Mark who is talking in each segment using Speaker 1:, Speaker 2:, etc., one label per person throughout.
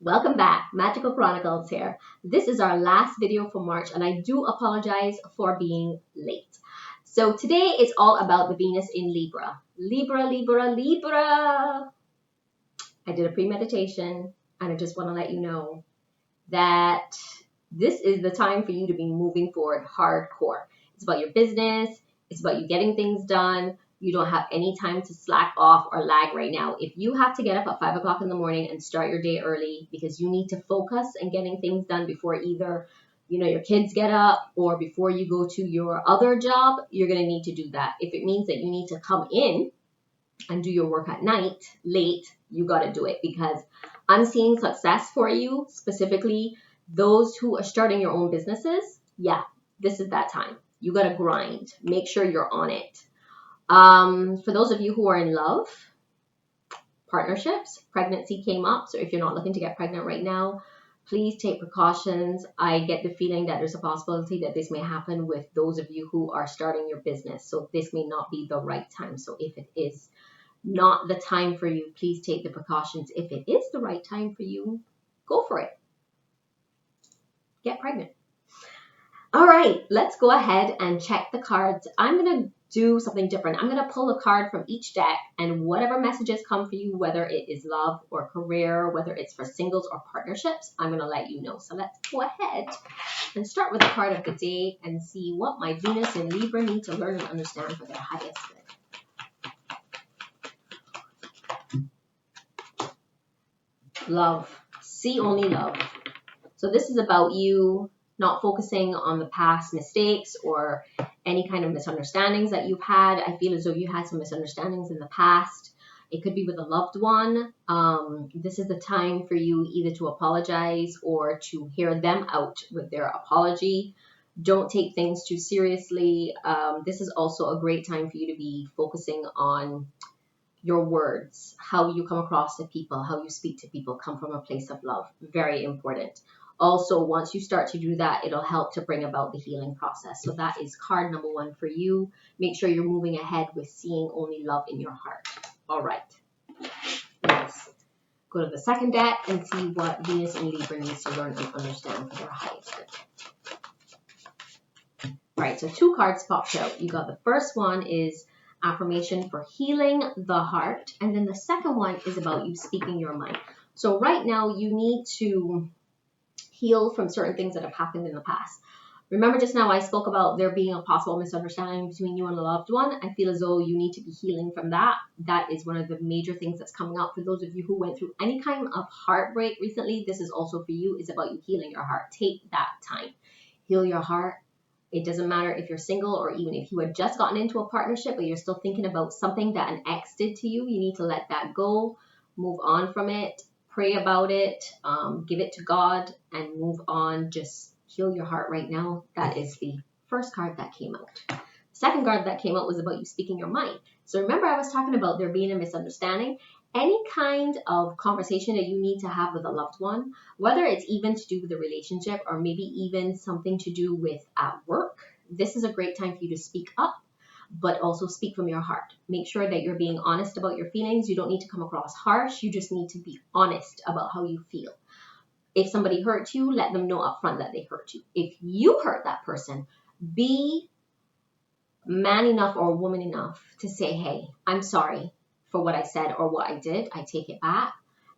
Speaker 1: Welcome back, Magical Chronicles here. This is our last video for March and I do apologize for being late. So today is all about the Venus in Libra. Libra, Libra, Libra. I did a pre-meditation and I just want to let you know that this is the time for you to be moving forward hardcore. It's about your business. It's about you getting things done. You don't have any time to slack off or lag right now. If you have to get up at 5 o'clock in the morning and start your day early because you need to focus and getting things done before either your kids get up or before you go to your other job, you're going to need to do that. If it means that you need to come in and do your work at night late, you got to do it, because I'm seeing success for you, specifically those who are starting your own businesses. Yeah, this is that time. You got to grind. Make sure you're on it. For those of you who are in love, partnerships, pregnancy came up. So if you're not looking to get pregnant right now, please take precautions. I get the feeling that there's a possibility that this may happen with those of you who are starting your business. So this may not be the right time. So if it is not the time for you, please take the precautions. If it is the right time for you, go for it. Get pregnant. All right, let's go ahead and check the cards. I'm going to do something different. I'm going to pull a card from each deck, and whatever messages come for you, whether it is love or career, whether it's for singles or partnerships, I'm going to let you know. So let's go ahead and start with the card of the day and see what my Venus in Libra need to learn and understand for their highest good. Love. See only love. So this is about you not focusing on the past mistakes or any kind of misunderstandings that you've had. I feel as though you had some misunderstandings in the past. It could be with a loved one. This is the time for you either to apologize or to hear them out with their apology. Don't take things too seriously. This is also a great time for you to be focusing on your words, how you come across to people, how you speak to people, come from a place of love. Very important. Also, once you start to do that, it'll help to bring about the healing process. So that is card number 1 for you. Make sure you're moving ahead with seeing only love in your heart. All right. Let's go to the second deck and see what Venus in Libra needs to learn and understand for their highest good. All right, so 2 cards popped out. You got the first one is affirmation for healing the heart. And then the second one is about you speaking your mind. So right now you need to heal from certain things that have happened in the past. Remember just now I spoke about there being a possible misunderstanding between you and a loved one. I feel as though you need to be healing from that. That is one of the major things that's coming up for those of you who went through any kind of heartbreak recently. This is also for you. It's about you healing your heart. Take that time. Heal your heart. It doesn't matter if you're single or even if you had just gotten into a partnership but you're still thinking about something that an ex did to you. You need to let that go. Move on from it. Pray about it, give it to God, and move on. Just heal your heart right now. That is the first card that came out. The second card that came out was about you speaking your mind. So remember I was talking about there being a misunderstanding. Any kind of conversation that you need to have with a loved one, whether it's even to do with a relationship or maybe even something to do with at work, this is a great time for you to speak up, but also speak from your heart. Make sure that you're being honest about your feelings. You don't need to come across harsh. You just need to be honest about how you feel. If somebody hurt you, let them know upfront that they hurt you. If you hurt that person, be man enough or woman enough to say, hey, I'm sorry for what I said or what I did. I take it back,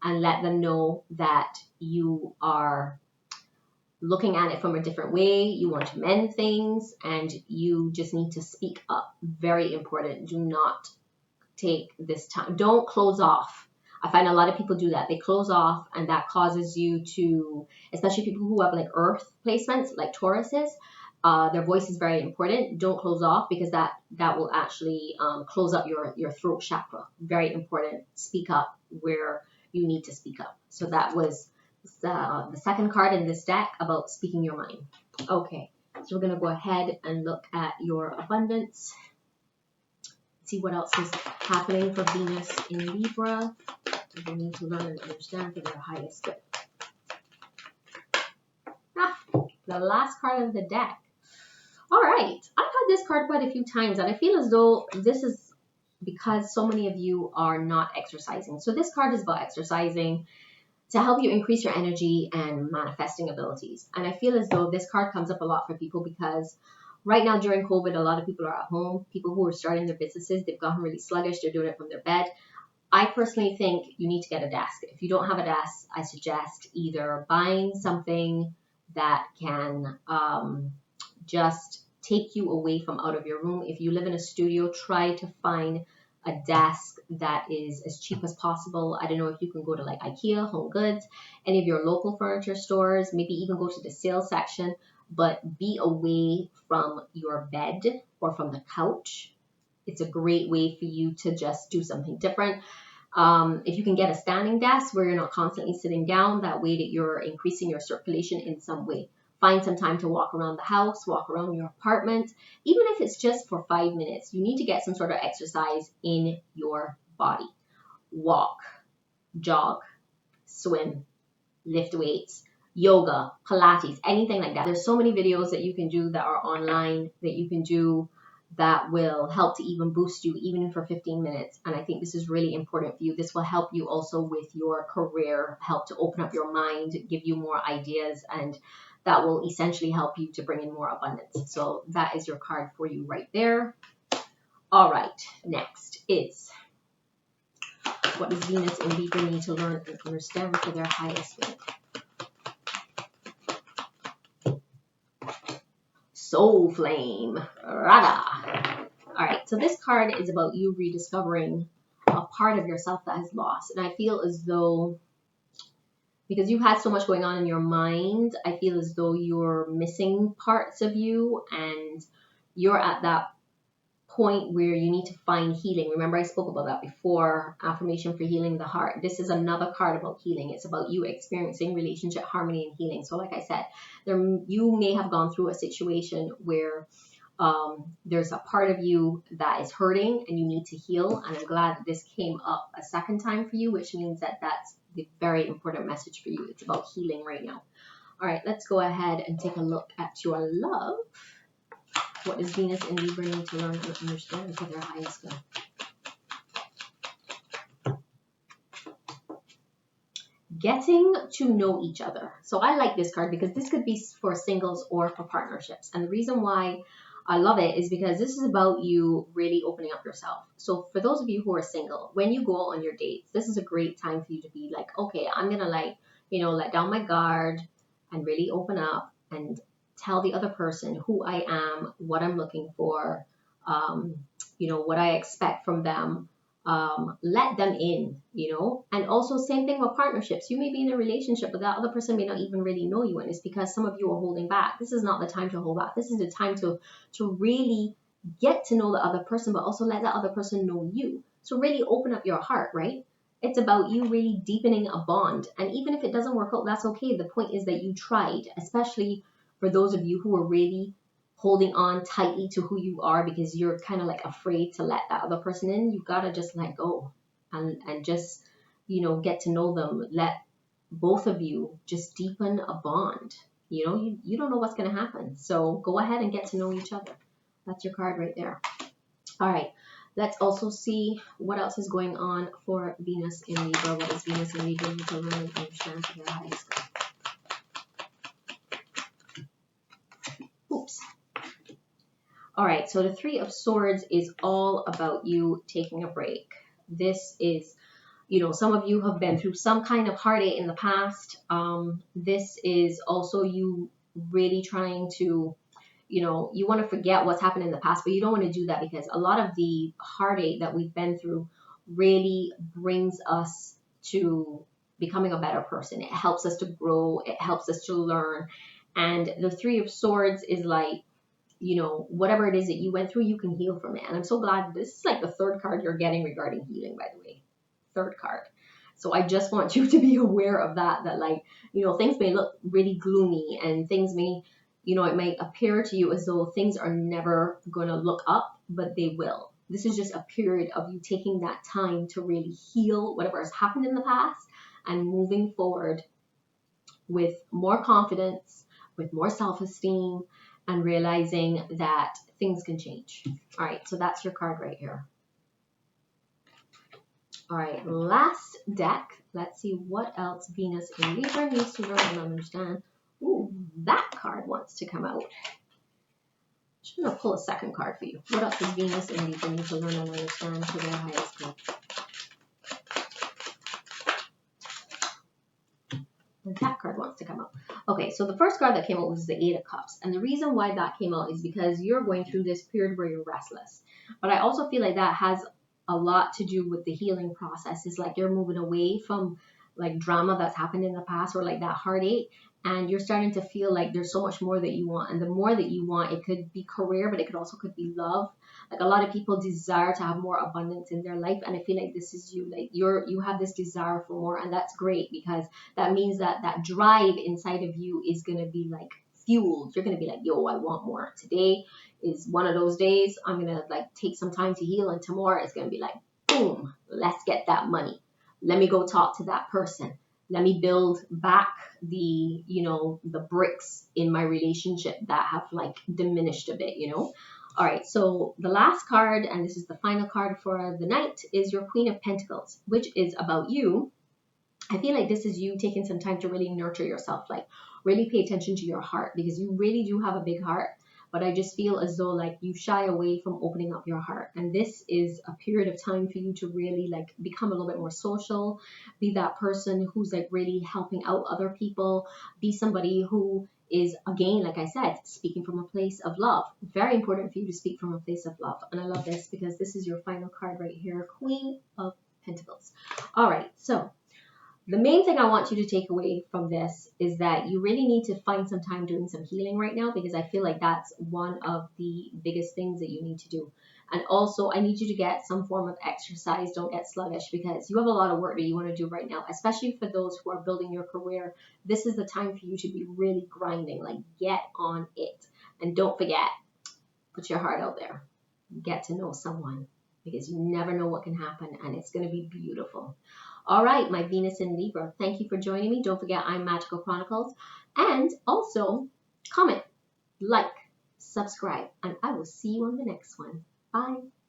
Speaker 1: and let them know that you are looking at it from a different way, you want to mend things, and you just need to speak up. Very important. Do not take this time. Don't close off. I find a lot of people do that. They close off, and that causes you to, especially people who have like earth placements, like Tauruses, their voice is very important. Don't close off, because that will actually close up your throat chakra. Very important. Speak up where you need to speak up. So that was the second card in this deck about speaking your mind. Okay, so we're going to go ahead and look at your abundance. See what else is happening for Venus in Libra. They need to learn and understand for their highest good. The last card of the deck. All right, I've had this card quite a few times, and I feel as though this is because so many of you are not exercising. So this card is about exercising. to help you increase your energy and manifesting abilities. And I feel as though this card comes up a lot for people because right now during COVID, a lot of people are at home. People who are starting their businesses, they've gotten really sluggish. They're doing it from their bed. I personally think you need to get a desk. If you don't have a desk, I suggest either buying something that can just take you away from out of your room. If you live in a studio, try to find a desk that is as cheap as possible. I don't know if you can go to like IKEA, Home Goods, any of your local furniture stores, maybe even go to the sales section, but be away from your bed or from the couch. It's a great way for you to just do something different. If you can get a standing desk where you're not constantly sitting down, that way that you're increasing your circulation in some way. Find some time to walk around the house, walk around your apartment, even if it's just for 5 minutes. You need to get some sort of exercise in your body. Walk, jog, swim, lift weights, yoga, Pilates, anything like that. There's so many videos that you can do that are online that you can do that will help to even boost you even for 15 minutes. And I think this is really important for you. This will help you also with your career, help to open up your mind, give you more ideas, and that will essentially help you to bring in more abundance. So that is your card for you right there. All right, next is what does Venus in Libra need to learn and understand for their highest good? Soul Flame. Rada. All right, so this card is about you rediscovering a part of yourself that has lost. And I feel as though, because you've had so much going on in your mind, I feel as though you're missing parts of you and you're at that point where you need to find healing. Remember, I spoke about that before, affirmation for healing the heart. This is another card about healing. It's about you experiencing relationship harmony and healing. So like I said, you may have gone through a situation where there's a part of you that is hurting and you need to heal. And I'm glad that this came up a second time for you, which means that that's the very important message for you. It's about healing right now. All right, let's go ahead and take a look at your love. What does Venus in Libra need to learn and understand for their highest good? Getting to know each other. So I like this card because this could be for singles or for partnerships. And the reason why I love it is because this is about you really opening up yourself. So for those of you who are single, when you go on your dates, this is a great time for you to be like, okay, I'm going to let down my guard and really open up and tell the other person who I am, what I'm looking for, what I expect from them. Let them in, and also same thing with partnerships. You may be in a relationship, but that other person may not even really know you. And it's because some of you are holding back. This is not the time to hold back. This is the time to really get to know the other person, but also let that other person know you. So really open up your heart, right? It's about you really deepening a bond. And even if it doesn't work out, that's okay. The point is that you tried, especially for those of you who are really holding on tightly to who you are because you're kind of like afraid to let that other person in. You got to just let go and just, get to know them. Let both of you just deepen a bond. You don't know what's going to happen. So go ahead and get to know each other. That's your card right there. All right. Let's also see what else is going on for Venus in Libra. What is Venus in Libra need to learn and understand for their highest good? Oops. All right, so the Three of Swords is all about you taking a break. This is, some of you have been through some kind of heartache in the past. This is also you really trying to, you want to forget what's happened in the past, but you don't want to do that because a lot of the heartache that we've been through really brings us to becoming a better person. It helps us to grow. It helps us to learn. And the Three of Swords is like, whatever it is that you went through, you can heal from it. And I'm so glad this is like the third card you're getting regarding healing, by the way. Third card. So I just want you to be aware of that things may look really gloomy and things may, it may appear to you as though things are never going to look up, but they will. This is just a period of you taking that time to really heal whatever has happened in the past and moving forward with more confidence, with more self-esteem, and realizing that things can change. All right, so that's your card right here. All right, last deck. Let's see what else Venus in Libra needs to learn and understand. Ooh, that card wants to come out. I'm going to pull a second card for you. What else does Venus in Libra need to learn and understand for their highest good? That card wants to come out. Okay, so the first card that came out was the Eight of Cups. And the reason why that came out is because you're going through this period where you're restless. But I also feel like that has a lot to do with the healing process. It's like you're moving away from like drama that's happened in the past or like that heartache. And you're starting to feel like there's so much more that you want. And the more that you want, it could be career, but it could be love. Like a lot of people desire to have more abundance in their life. And I feel like this is you. Like you have this desire for more. And that's great because that means that that drive inside of you is going to be like fueled. You're going to be like, yo, I want more. Today is one of those days. I'm going to like take some time to heal. And tomorrow it's going to be like, boom, let's get that money. Let me go talk to that person. Let me build back the, the bricks in my relationship that have like diminished a bit, All right, so the last card, and this is the final card for the night, is your Queen of Pentacles, which is about you. I feel like this is you taking some time to really nurture yourself, like really pay attention to your heart because you really do have a big heart. But I just feel as though like you shy away from opening up your heart. And this is a period of time for you to really like become a little bit more social, be that person who's like really helping out other people, be somebody who is, again, like I said, speaking from a place of love. Very important for you to speak from a place of love. And I love this because this is your final card right here, Queen of Pentacles. All right, so the main thing I want you to take away from this is that you really need to find some time doing some healing right now because I feel like that's one of the biggest things that you need to do. And also, I need you to get some form of exercise. Don't get sluggish because you have a lot of work that you want to do right now, especially for those who are building your career. This is the time for you to be really grinding, like get on it. And don't forget, put your heart out there. Get to know someone because you never know what can happen and it's going to be beautiful. All right, my Venus in Libra, thank you for joining me. Don't forget, I'm Magical Chronicles. And also, comment, like, subscribe, and I will see you on the next one. Bye.